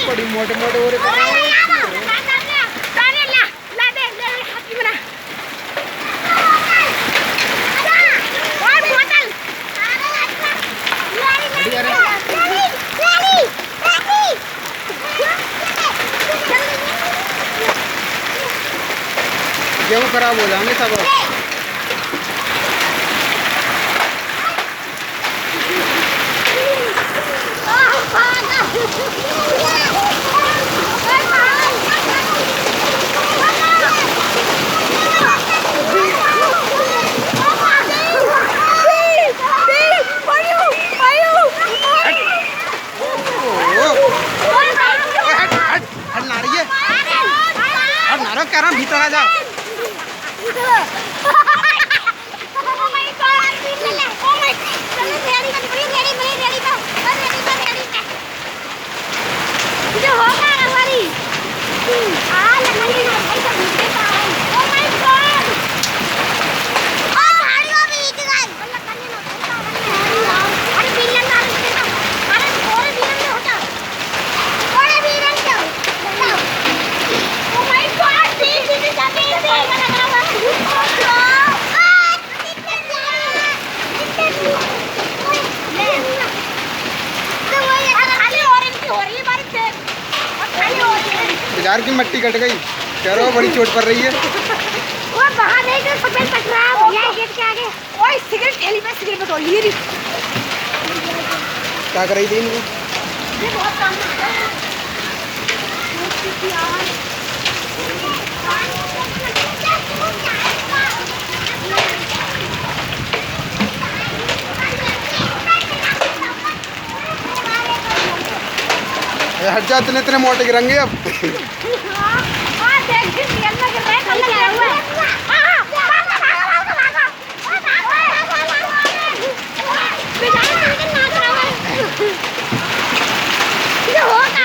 बड़ी मोटे मोटे हो रहे गेहूँ खराब हो जाएंगे सब। कह रहा भीतर आ जा। बाजार की मट्टी कट गई, कह रहा बड़ी चोट पड़ रही है। वो बाहर नहीं तो सफेद पट रहा है भैया गेट के आगे। ओए सिगरेट थैली पे सिगरेट बटोर लिए री। क्या कर रही थी इनको? ये बहुत काम करता है। हट जा, इतने इतने मोटे गिरेंगे अब।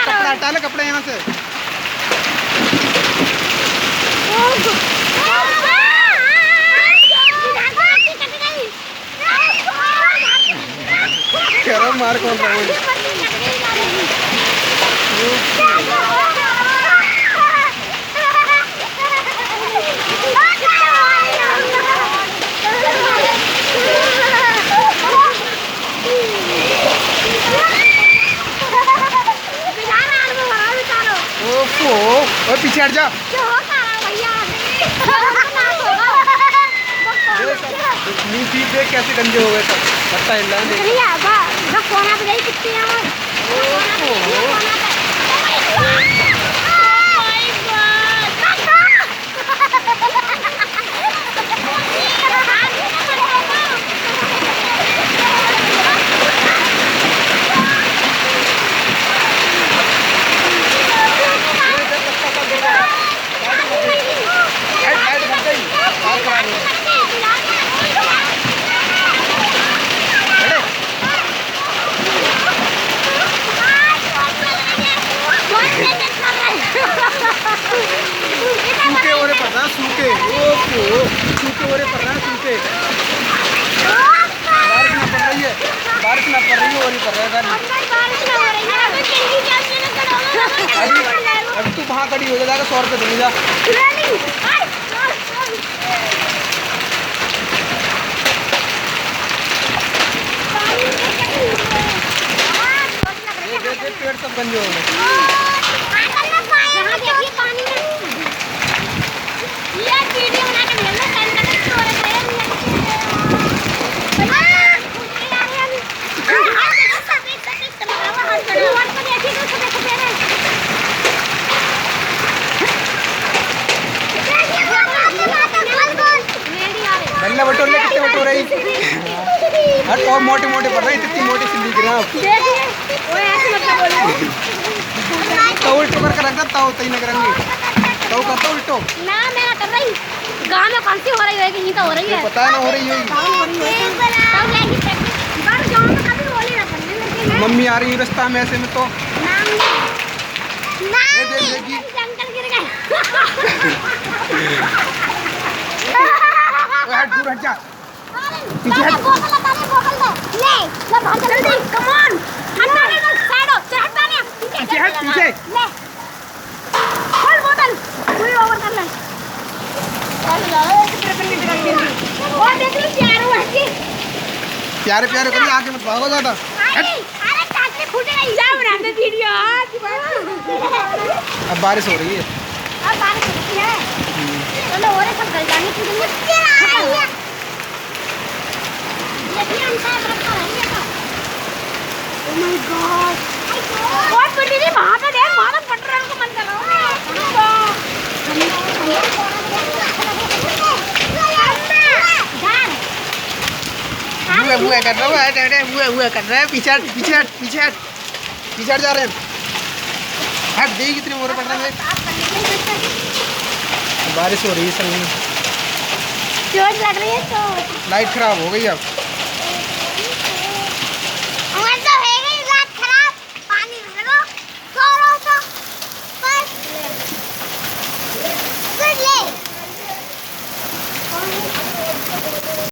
कपड़ा हटा ले, कपड़े यहाँ से। कह रहा मार कौन रहा है? ओह पीछे हट जा। नींद देख कैसे गंदे हो गए सब। बट्टा हिल रहा सूखे हो रहे पड़ रहा, सूखे सूखे हो रहे पड़ रहा, सूखे। बारिश ना पड़ रही है, बारिश ना पड़ रही है, और ही पड़ रहा है। अब तू वहाँ खड़ी हो जाएगा, 100 रुपये चली जा। पेड़ सब गंदे हो गए। बल्ला बटोर ले, कितने बटोर रही? हट, और मोटे मोटे पड़ रहे, इतनी मोटी सी दिख रहा है। तो उल्टो कर रख दो, तई न करेंगे। तो कर दो उल्टो। ना मैं कर रही। गांव में कौन सी हो रही होगी? नहीं तो हो रही है। पता है ना हो रही होगी। गांव में कभी हो नहीं रहा। मम्मी आ रही है रास्ता में, ऐसे में तो देगी। जंगल गिर गए। हट, दूर हट जा। पीछे हट। बोतल ले। ले बाहर चल जल्दी। Come on. हटना नहीं तो साइड हो। हटना नहीं। पीछे हट पीछे। ले खोल बोतल पूरी ओवर कर ले। चल जाओ एक ट्रिपल लीटर का खेल और देख लो प्यारो है प्यारे प्यारे करिए आगे मत भागो ज्यादा। अरे टाकले फूटेगा जा बना दे वीडियो अब बारिश हो रही है। अब बारिश होती है चलो और सब गल जाने की मुश्किल आ रही है। ये अंसा रखा है ये का। ओ माय गॉड बहुत बड़ी थी वहां पे देख वहां पे पेट्रोल को मन कर रहा हूं। बुआ कर रहा है बुआ कर रहा है पीछे हट पीछे हट पीछे हट पीछे हट जा रहे हैं। हट देगी कितनी मोरे पड़ रहा है। बारिश हो रही है सही में चोट लग रही है तो लाइट खराब हो गई अब।